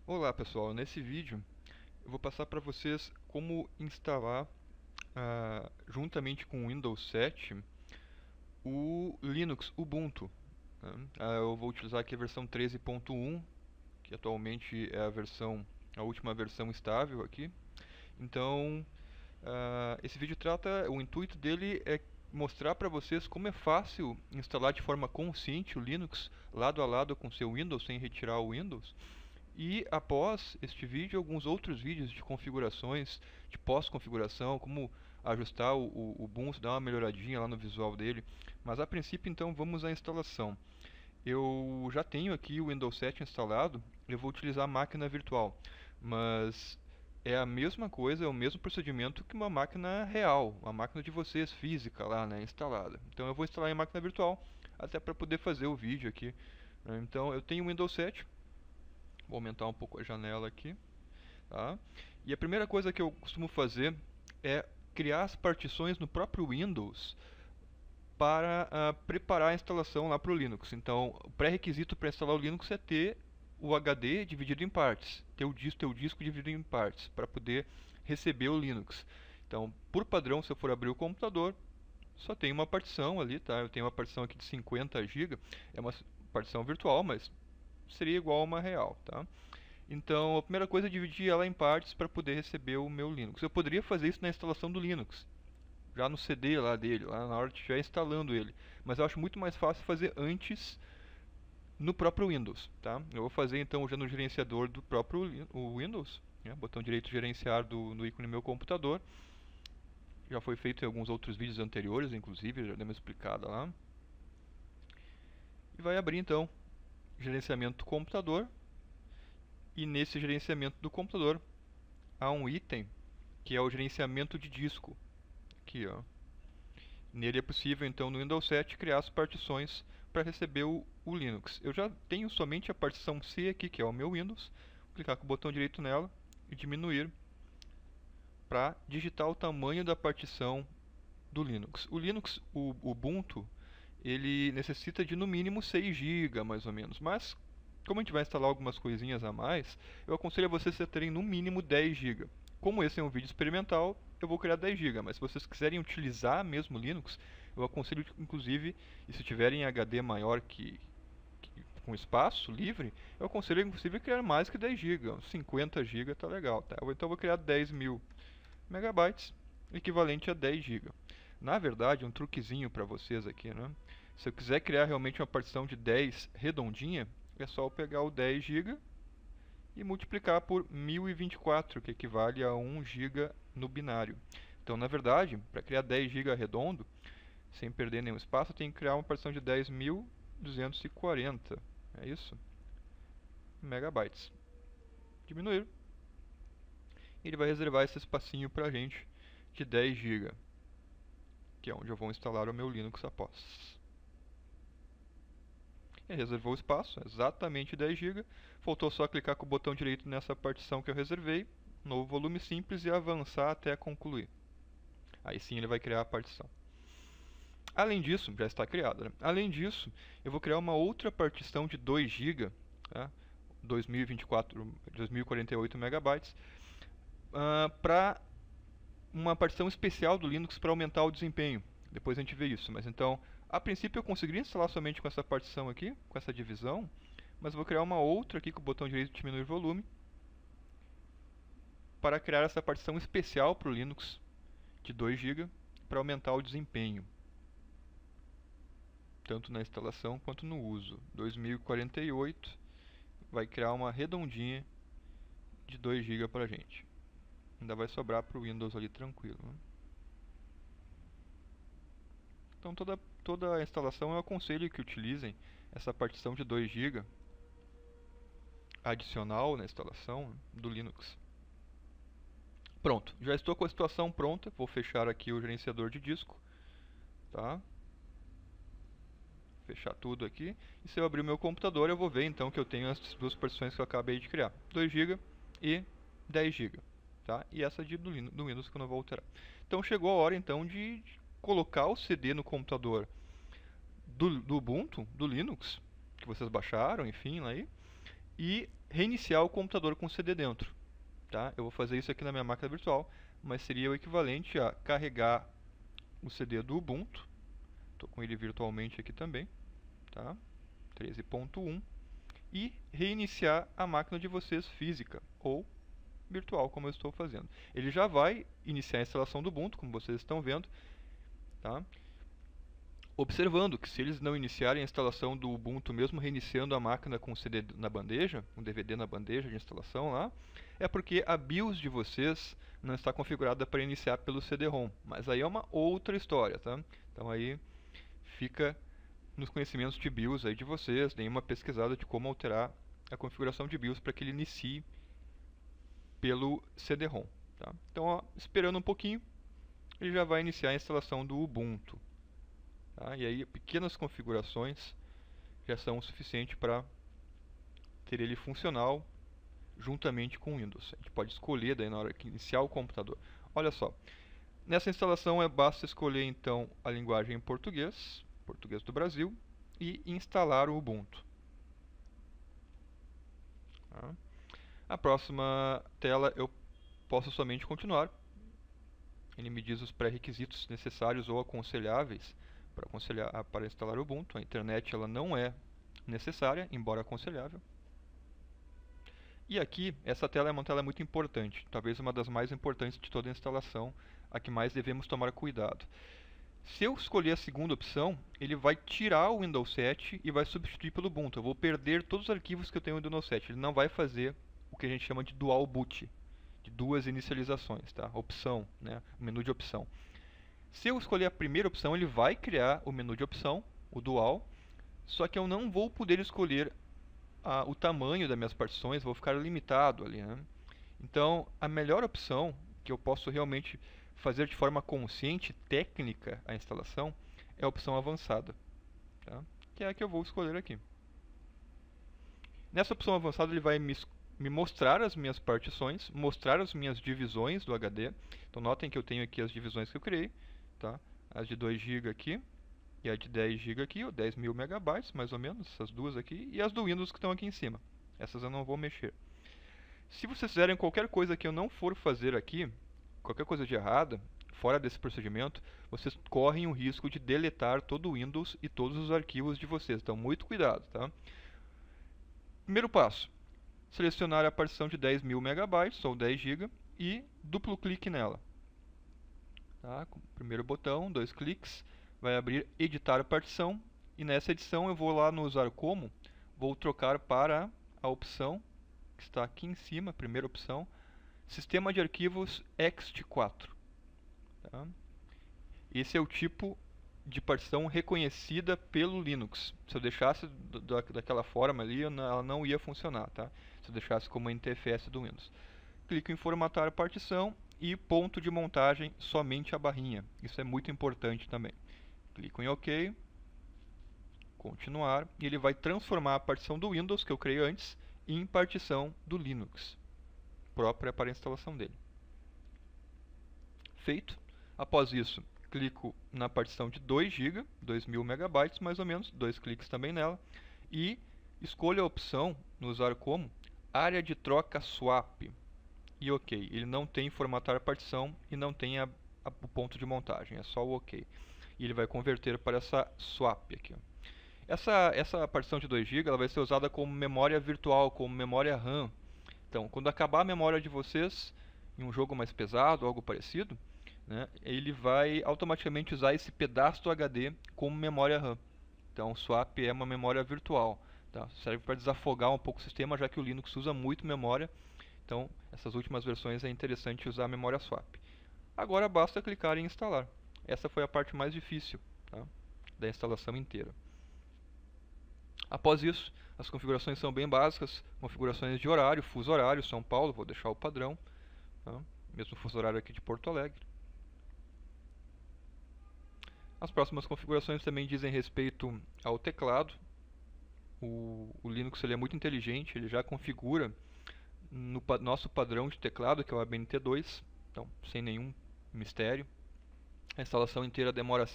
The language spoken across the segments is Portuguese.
Olá pessoal, nesse vídeo eu vou passar para vocês como instalar juntamente com o Windows 7 o Linux Ubuntu, né? Eu vou utilizar aqui a versão 13.1, que atualmente é a última versão estável aqui. Então, esse vídeo o intuito dele é mostrar para vocês como é fácil instalar de forma consciente o Linux lado a lado com seu Windows sem retirar o Windows. E após este vídeo, alguns outros vídeos de configurações, de pós-configuração, como ajustar o Ubuntu, dar uma melhoradinha lá no visual dele. Mas a princípio, então, vamos à instalação. Eu já tenho aqui o Windows 7 instalado, eu vou utilizar a máquina virtual, mas é a mesma coisa, é o mesmo procedimento que uma máquina real, uma máquina de vocês, física lá, né, instalada. Então eu vou instalar em máquina virtual, até para poder fazer o vídeo aqui, né. Então eu tenho o Windows 7, vou aumentar um pouco a janela aqui, tá? E a primeira coisa que eu costumo fazer é criar as partições no próprio Windows para preparar a instalação lá para o Linux. Então, o pré-requisito para instalar o Linux é ter o HD dividido em partes, ter o teu disco dividido em partes, para poder receber o Linux. Então, por padrão, se eu for abrir o computador, só tem uma partição ali, tá? Eu tenho uma partição aqui de 50 GB, é uma partição virtual, mas seria igual a uma real, tá? Então, a primeira coisa é dividir ela em partes para poder receber o meu Linux. Eu poderia fazer isso na instalação do Linux, já no CD lá dele, lá na hora de estiver instalando ele. Mas eu acho muito mais fácil fazer antes no próprio Windows, tá? Eu vou fazer então já no gerenciador do próprio o Windows, né? Botão direito gerenciar no ícone do meu computador. Já foi feito em alguns outros vídeos anteriores, inclusive, já dei uma explicada lá. E vai abrir então gerenciamento do computador. E nesse gerenciamento do computador há um item que é o gerenciamento de disco. Aqui, ó. Nele é possível, então, no Windows 7, criar as partições para receber o Linux. Eu já tenho somente a partição C aqui, que é o meu Windows. Vou clicar com o botão direito nela e diminuir para digitar o tamanho da partição do Linux. O Linux, o Ubuntu, ele necessita de no mínimo 6 GB, mais ou menos. Mas, como a gente vai instalar algumas coisinhas a mais, eu aconselho a vocês a terem no mínimo 10 GB. Como esse é um vídeo experimental, eu vou criar 10 GB, mas se vocês quiserem utilizar mesmo Linux, eu aconselho inclusive, e se tiverem HD maior com espaço livre, eu aconselho inclusive a criar mais que 10 GB, 50 GB tá legal, tá? Então eu vou criar 10.000 megabytes, equivalente a 10 GB. Na verdade, um truquezinho para vocês aqui, né? Se eu quiser criar realmente uma partição de 10 redondinha, é só eu pegar o 10 GB e multiplicar por 1024, que equivale a 1 GB no binário. Então, na verdade, para criar 10 GB redondo, sem perder nenhum espaço, eu tenho que criar uma partição de 10.240, é isso? Megabytes. Diminuir. Ele vai reservar esse espacinho para a gente de 10 GB, que é onde eu vou instalar o meu Linux após. Ele reservou o espaço, exatamente 10 GB. Faltou só clicar com o botão direito nessa partição que eu reservei, novo volume simples, e avançar até concluir. Aí sim ele vai criar a partição. Além disso, já está criada, né? Além disso, eu vou criar uma outra partição de 2 GB, tá? 2048 megabytes, para uma partição especial do Linux para aumentar o desempenho. Depois a gente vê isso, mas então, a princípio eu conseguiria instalar somente com essa partição aqui, com essa divisão, mas vou criar uma outra aqui com o botão direito de diminuir volume para criar essa partição especial para o Linux de 2 GB para aumentar o desempenho, tanto na instalação quanto no uso. 2048 vai criar uma redondinha de 2 GB para a gente. Ainda vai sobrar para o Windows ali tranquilo, né? Então toda a instalação eu aconselho que utilizem essa partição de 2 GB adicional na instalação do Linux. Pronto, já estou com a situação pronta. Vou fechar aqui o gerenciador de disco, tá? Fechar tudo aqui. E se eu abrir o meu computador, eu vou ver então que eu tenho as duas partições que eu acabei de criar: 2 GB e 10 GB, tá? E essa do Windows que eu não vou alterar. Então chegou a hora então de colocar o CD no computador do Ubuntu, do Linux, que vocês baixaram, enfim, lá aí, e reiniciar o computador com o CD dentro. Tá? Eu vou fazer isso aqui na minha máquina virtual, mas seria o equivalente a carregar o CD do Ubuntu. Estou com ele virtualmente aqui também, tá? 13.1, e reiniciar a máquina de vocês física ou virtual, como eu estou fazendo. Ele já vai iniciar a instalação do Ubuntu, como vocês estão vendo, tá? Observando que se eles não iniciarem a instalação do Ubuntu, mesmo reiniciando a máquina com o CD na bandeja, um DVD na bandeja de instalação lá, é porque a BIOS de vocês não está configurada para iniciar pelo CD-ROM. Mas aí é uma outra história, tá? Então aí fica nos conhecimentos de BIOS aí de vocês, deem uma pesquisada de como alterar a configuração de BIOS para que ele inicie pelo CD-ROM. Tá? Então, ó, esperando um pouquinho, ele já vai iniciar a instalação do Ubuntu. Tá? E aí, pequenas configurações já são o suficiente para ter ele funcional juntamente com o Windows. A gente pode escolher daí na hora que iniciar o computador. Olha só, nessa instalação basta escolher então a linguagem em português, português do Brasil, e instalar o Ubuntu. Tá? A próxima tela eu posso somente continuar. Ele me diz os pré-requisitos necessários ou aconselháveis para instalar o Ubuntu. A internet ela não é necessária, embora aconselhável. E aqui, essa tela é uma tela muito importante, talvez uma das mais importantes de toda a instalação, a que mais devemos tomar cuidado. Se eu escolher a segunda opção, ele vai tirar o Windows 7 e vai substituir pelo Ubuntu. Eu vou perder todos os arquivos que eu tenho no Windows 7. Ele não vai fazer o que a gente chama de dual boot, de duas inicializações, tá? Opção, né? O menu de opção. Se eu escolher a primeira opção, ele vai criar o menu de opção, o dual, só que eu não vou poder escolher o tamanho das minhas partições, vou ficar limitado ali, né? Então, a melhor opção, que eu posso realmente fazer de forma consciente, técnica, a instalação, é a opção avançada, tá? Que é a que eu vou escolher aqui. Nessa opção avançada, ele vai me mostrar as minhas partições, mostrar as minhas divisões do HD. Então, notem que eu tenho aqui as divisões que eu criei, tá? As de 2 GB aqui, e a de 10 GB aqui, ou 10.000 megabytes, mais ou menos, essas duas aqui, e as do Windows que estão aqui em cima. Essas eu não vou mexer. Se vocês fizerem qualquer coisa que eu não for fazer aqui, qualquer coisa de errada, fora desse procedimento, vocês correm o risco de deletar todo o Windows e todos os arquivos de vocês. Então, muito cuidado, tá? Primeiro passo, selecionar a partição de 10.000 megabytes, ou 10 GB, e duplo clique nela. Tá? Primeiro botão, 2 cliques, vai abrir editar partição, e nessa edição eu vou lá no usar como, vou trocar para a opção que está aqui em cima, primeira opção, sistema de arquivos ext4. Tá? Esse é o tipo de partição reconhecida pelo Linux. Se eu deixasse daquela forma ali, ela não ia funcionar, tá? Se eu deixasse como NTFS do Windows. Clico em formatar a partição e ponto de montagem somente a barrinha. Isso é muito importante também. Clico em OK, continuar, e ele vai transformar a partição do Windows que eu criei antes em partição do Linux, própria para a instalação dele. Feito. Após isso, clico na partição de 2 GB, 2.000 megabytes mais ou menos, 2 cliques também nela, e escolho a opção, no usar como, área de troca swap. E OK. Ele não tem formatar a partição e não tem o ponto de montagem, é só o OK. E ele vai converter para essa swap aqui. Essa partição de 2 GB ela vai ser usada como memória virtual, como memória RAM. Então, quando acabar a memória de vocês em um jogo mais pesado, algo parecido, né, ele vai automaticamente usar esse pedaço do HD como memória RAM. Então, o swap é uma memória virtual. Tá? Serve para desafogar um pouco o sistema, já que o Linux usa muito memória. Então, essas últimas versões é interessante usar a memória swap. Agora basta clicar em instalar. Essa foi a parte mais difícil, tá, da instalação inteira. Após isso, as configurações são bem básicas, configurações de horário, fuso horário, São Paulo, vou deixar o padrão, tá? Mesmo fuso horário aqui de Porto Alegre. As próximas configurações também dizem respeito ao teclado. O Linux ele é muito inteligente, ele já configura no nosso padrão de teclado, que é o ABNT2, então sem nenhum mistério. A instalação inteira demora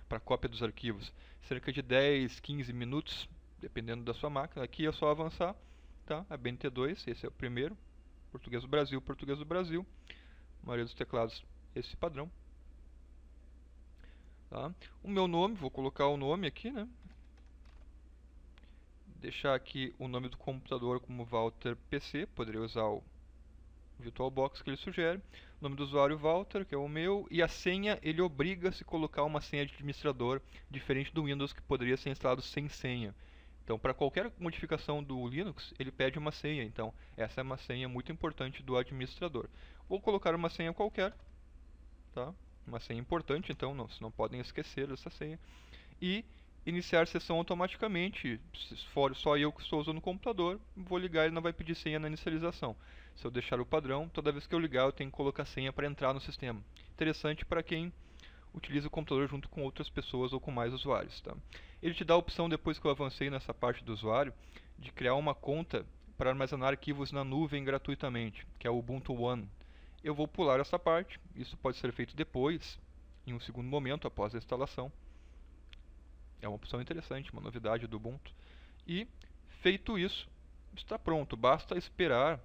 para cópia dos arquivos, cerca de 10, 15 minutos, dependendo da sua máquina. Aqui é só avançar tá? A BNT2, esse é o primeiro. Português do Brasil, português do Brasil. A maioria dos teclados, esse padrão. Tá? O meu nome, vou colocar o nome aqui, né? Deixar aqui o nome do computador como Walter PC, poderia usar o VirtualBox que ele sugere. O nome do usuário Walter, que é o meu, e a senha, ele obriga-se a colocar uma senha de administrador, diferente do Windows que poderia ser instalado sem senha. Então, para qualquer modificação do Linux, ele pede uma senha. Então, essa é uma senha muito importante do administrador. Vou colocar uma senha qualquer, tá? Uma senha importante, então vocês não podem esquecer dessa senha. E iniciar sessão automaticamente. Se for só eu que estou usando o computador, vou ligar e ele não vai pedir senha na inicialização. Se eu deixar o padrão, toda vez que eu ligar eu tenho que colocar senha para entrar no sistema. Interessante para quem utiliza o computador junto com outras pessoas ou com mais usuários. Tá? Ele te dá a opção, depois que eu avancei nessa parte do usuário, de criar uma conta para armazenar arquivos na nuvem gratuitamente, que é o Ubuntu One. Eu vou pular essa parte, isso pode ser feito depois, em um segundo momento, após a instalação. É uma opção interessante, uma novidade do Ubuntu. E, feito isso, está pronto. Basta esperar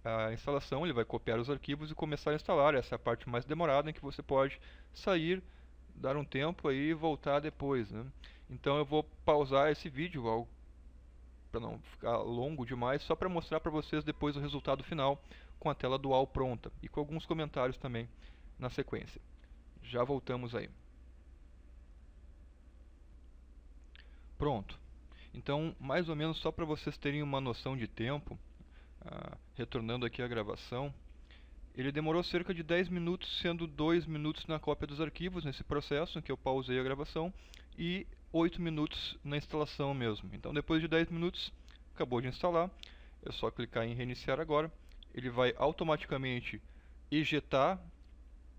a instalação, ele vai copiar os arquivos e começar a instalar. Essa é a parte mais demorada, em que você pode sair, dar um tempo aí e voltar depois, né? Então eu vou pausar esse vídeo para não ficar longo demais, só para mostrar para vocês depois o resultado final com a tela dual pronta e com alguns comentários também na sequência. Já voltamos aí. Pronto. Então, mais ou menos só para vocês terem uma noção de tempo, retornando aqui à gravação, ele demorou cerca de 10 minutos, sendo 2 minutos na cópia dos arquivos nesse processo em que eu pausei a gravação e 8 minutos na instalação mesmo. Então, depois de 10 minutos, acabou de instalar. É só clicar em reiniciar agora. Ele vai automaticamente ejetar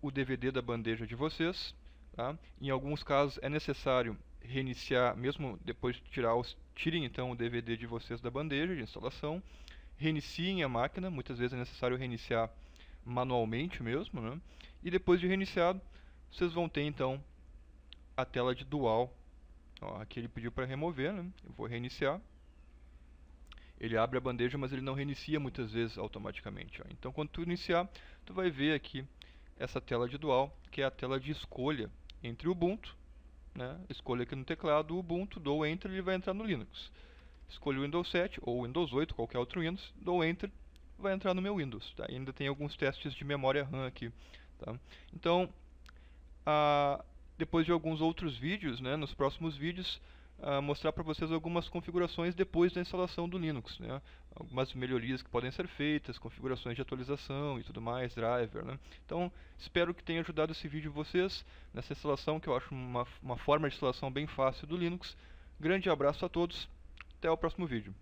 o DVD da bandeja de vocês. Tá? Em alguns casos é necessário reiniciar, mesmo depois de tirem então o DVD de vocês da bandeja de instalação. Reiniciem a máquina, muitas vezes é necessário reiniciar manualmente mesmo, né? E depois de reiniciado, vocês vão ter então a tela de dual. Ó, aqui ele pediu para remover, né? Eu vou reiniciar. Ele abre a bandeja, mas ele não reinicia muitas vezes automaticamente. Ó. Então, quando tu iniciar, tu vai ver aqui essa tela de dual, que é a tela de escolha entre o Ubuntu, né? Escolha aqui no teclado o Ubuntu, dou Enter e ele vai entrar no Linux. Escolho o Windows 7 ou Windows 8, qualquer outro Windows, dou Enter, vai entrar no meu Windows. Tá? E ainda tem alguns testes de memória RAM aqui. Tá? Então, depois de alguns outros vídeos, né, nos próximos vídeos, mostrar para vocês algumas configurações depois da instalação do Linux. Né? Algumas melhorias que podem ser feitas, configurações de atualização e tudo mais, driver. Né? Então, espero que tenha ajudado esse vídeo vocês nessa instalação, que eu acho uma forma de instalação bem fácil do Linux. Grande abraço a todos. Até o próximo vídeo.